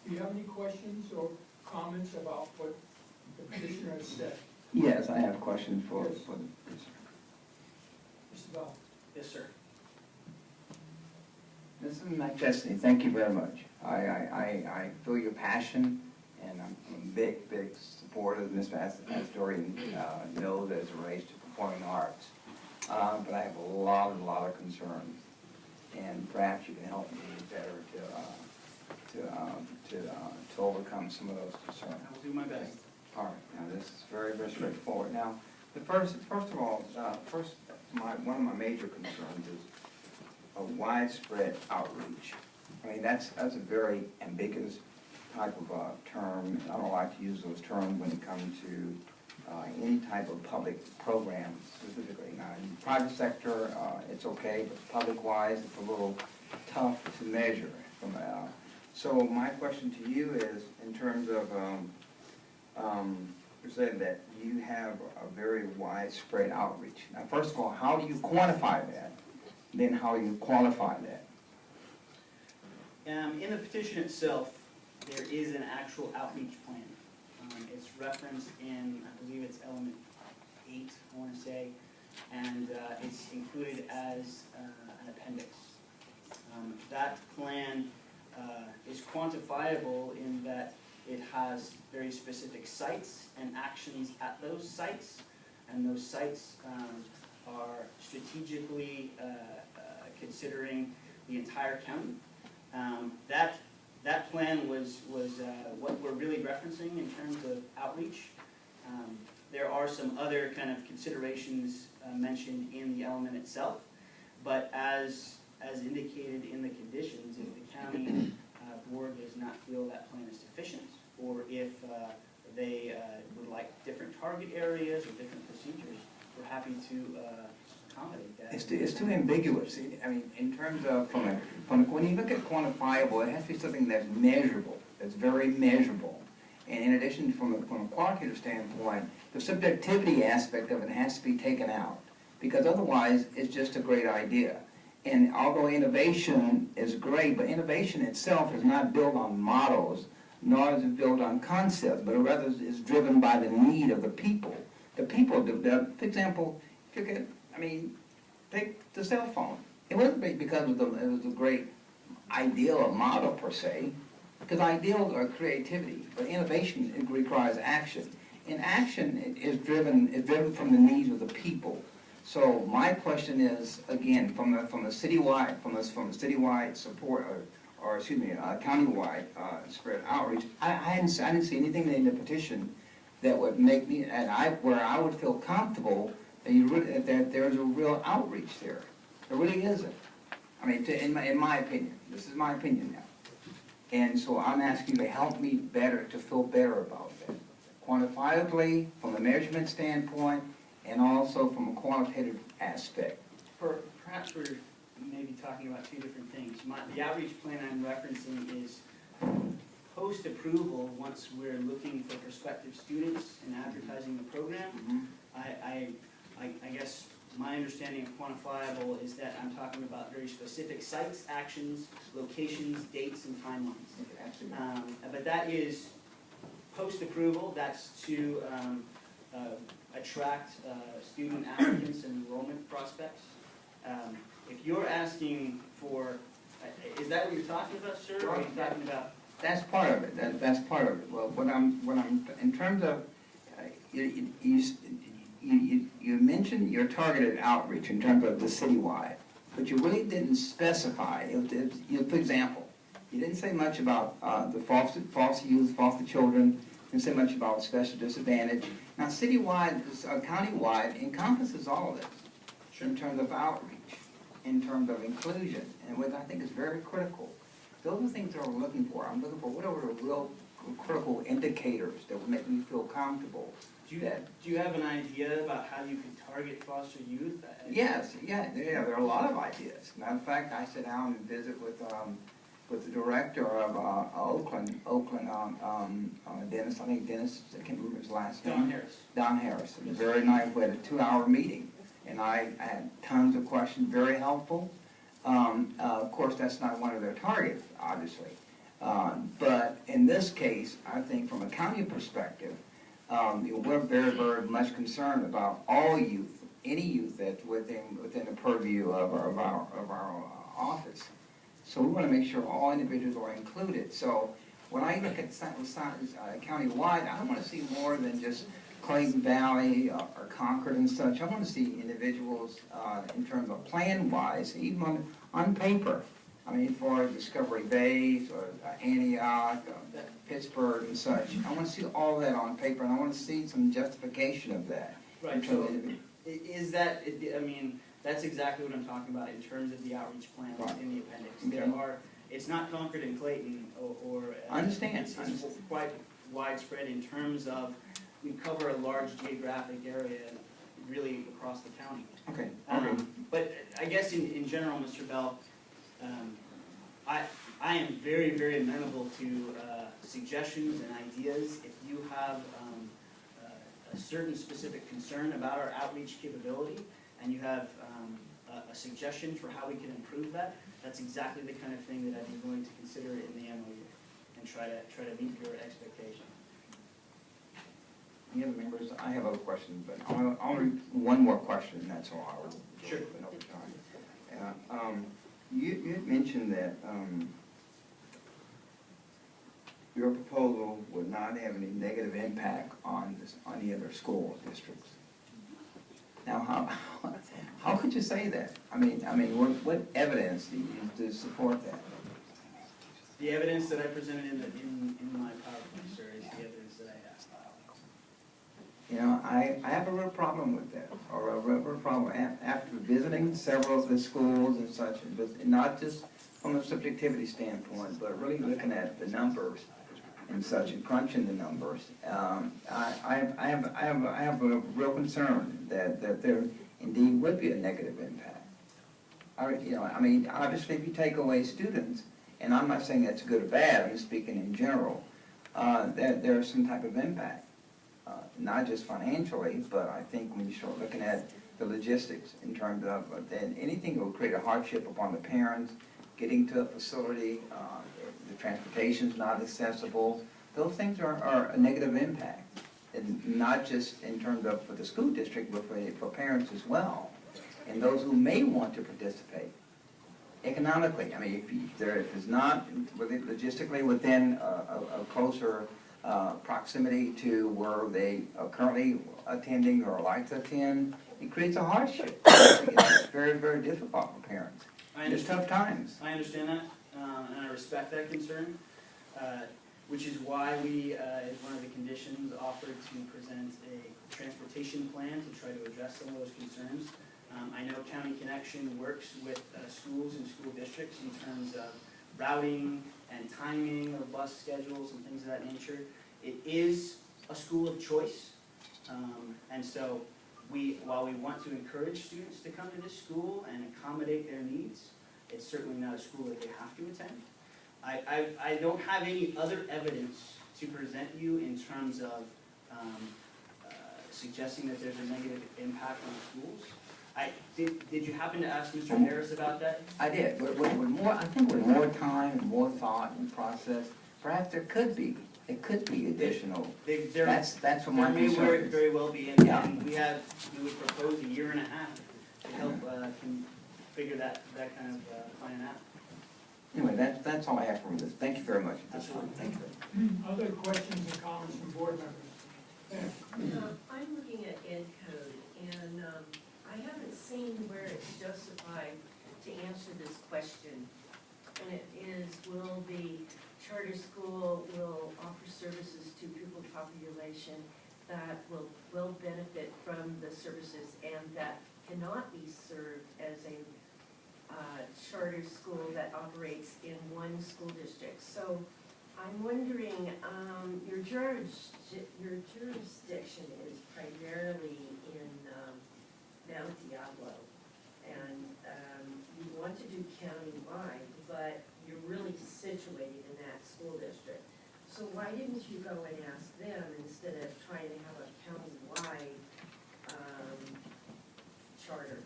Do you have any questions or comments about what the petitioner has said? Yes, I have questions for Yes. the petitioner. Mr. Bell? Yes, sir. Mrs. McChesney, thank you very much. I feel your passion, and I'm a big supporter of Ms. Astorian knows as it relates to performing arts. But I have a lot of concerns, and perhaps you can help me better to overcome some of those concerns. I'll do my best. All right. Now this is very straightforward. Now, first of all, one of my major concerns is a widespread outreach. I mean, that's a very ambiguous type of term. I don't like to use those terms when it comes to any type of public program specifically. Now, in the private sector, it's okay, but public-wise, it's a little tough to measure. So my question to you is, in terms of, you're saying that you have a very widespread outreach. Now, first of all, how do you quantify that? Then how do you qualify that? In the petition itself, there is an actual outreach plan. It's referenced in, I believe it's element 8, I want to say, and it's included as an appendix. That plan is quantifiable in that it has very specific sites and actions at those sites, and those sites are strategically considering the entire county. That plan was what we're really referencing in terms of outreach. There are some other kind of considerations mentioned in the element itself, but as indicated in the conditions, if the county board does not feel that plan is sufficient, or if they would like different target areas or different procedures, we're happy to accommodate that. It's too ambiguous. I mean, in terms of, when you look at quantifiable, it has to be something that's measurable, that's very measurable. And in addition, from a qualitative standpoint, the subjectivity aspect of it has to be taken out, because otherwise it's just a great idea. And although innovation is great, but innovation itself is not built on models, nor is it built on concepts, but rather is driven by the need of the people. The people, for example, if you get, I mean, take the cell phone. It wasn't because it was a great ideal or model per se, because ideals are creativity, but innovation, it requires action. And action is driven from the needs of the people. So my question is, again, from the citywide support, or excuse me, countywide spread outreach, I didn't see anything in the petition that would make me, where I would feel comfortable that there's a real outreach there. There really isn't. I mean, in my opinion, this is my opinion now. And so I'm asking you to help me to feel better about that. Quantifiably, from a measurement standpoint, and also from a qualitative aspect. Perhaps we're maybe talking about two different things. The outreach plan I'm referencing is post-approval, once we're looking for prospective students and advertising the program. Mm-hmm. I guess my understanding of quantifiable is that I'm talking about very specific sites, actions, locations, dates, and timelines. But that is post-approval. That's to attract student applicants and enrollment prospects. If you're asking for, is that what you're talking about, sir? Or are you talking about? That's part of it. That's part of it. Well, what I'm in terms of, you mentioned your targeted outreach in terms of the citywide, but you really didn't specify. For example, you didn't say much about the foster youth, foster children. You didn't say much about special disadvantage. Now, citywide, countywide encompasses all of this. Sure. In terms of outreach, in terms of inclusion, and what I think is very critical. Those are things that I'm looking for. I'm looking for what are the real critical indicators that would make me feel comfortable. Do you have an idea about how you can target foster youth? Yes, there are a lot of ideas. Matter of fact, I sit down and visit with the director of Oakland, Dennis, I can't remember his last name. Don Harris. It was very nice. We had a 2-hour meeting, and I had tons of questions, very helpful. Of course, that's not one of their targets, obviously. But in this case, I think from a county perspective, we're very, very much concerned about all youth, any youth that's within the purview of our office. So we want to make sure all individuals are included. So when I look at countywide, I don't want to see more than just Clayton Valley or Concord and such. I want to see individuals in terms of plan-wise, even on paper. I mean, for Discovery Bay, or Antioch, Pittsburgh and such. I want to see all that on paper, and I want to see some justification of that. Right, so is that, I mean, that's exactly what I'm talking about in terms of the outreach plan in the appendix. Okay. There are, it's not Concord and Clayton or I understand. It's quite widespread in terms of, we cover a large geographic area really across the county. Okay. But I guess in general, Mr. Bell, I am very, very amenable to suggestions and ideas. If you have a certain specific concern about our outreach capability, and you have a suggestion for how we can improve that, that's exactly the kind of thing that I'd be willing to consider in the MOU and try to meet your expectation. Any other members? I have other questions, but I'll read one more question, and that's all I will. Sure. You had mentioned that your proposal would not have any negative impact on the other school districts. Now, how could you say that? I mean, what evidence do you use to support that? The evidence that I presented in my PowerPoint, sir, is the evidence that I have. You know, I have a real problem with that, or a real problem after visiting several of the schools and such, but not just from a subjectivity standpoint, but really looking at the numbers and such, and crunching the numbers. I have a real concern that there indeed would be a negative impact. I mean, obviously, if you take away students, and I'm not saying that's good or bad, I'm speaking in general, there's some type of impact. Not just financially, but I think when you start looking at the logistics in terms of then anything that will create a hardship upon the parents, getting to a facility, the transportation's not accessible, those things are a negative impact. And not just in terms of for the school district, but for parents as well. And those who may want to participate economically. I mean, if it's not logistically within a closer proximity to where they are currently attending or like to attend, it creates a hardship. It's very, very difficult for parents. It's tough times. I understand that, and I respect that concern, which is why we, as one of the conditions, offered to present a transportation plan to try to address some of those concerns. I know County Connection works with schools and school districts in terms of routing and timing of bus schedules and things of that nature. It is a school of choice, and so while we want to encourage students to come to this school and accommodate their needs, it's certainly not a school that they have to attend. I don't have any other evidence to present you in terms of suggesting that there's a negative impact on schools. Did you happen to ask Mr. Harris about that? I did, but with more, I think with more time and more thought and process, perhaps there could be additional. That's what my concern is. There may very well be, and we would propose a year and a half to help figure that kind of plan out. Anyway, that's all I have for this. Thank you very much at this time. Thank you. Other questions and comments from board members? I'm looking at Ed Code, and I haven't seen where it's justified to answer this question. And it is, will the charter school will offer services to pupil population that will benefit from the services and that cannot be served as a charter school that operates in one school district. So I'm wondering, your jurisdiction is primarily in Mount Diablo, and you want to do countywide, but you're really situated in that school district. So why didn't you go and ask them instead of trying to have a countywide charter?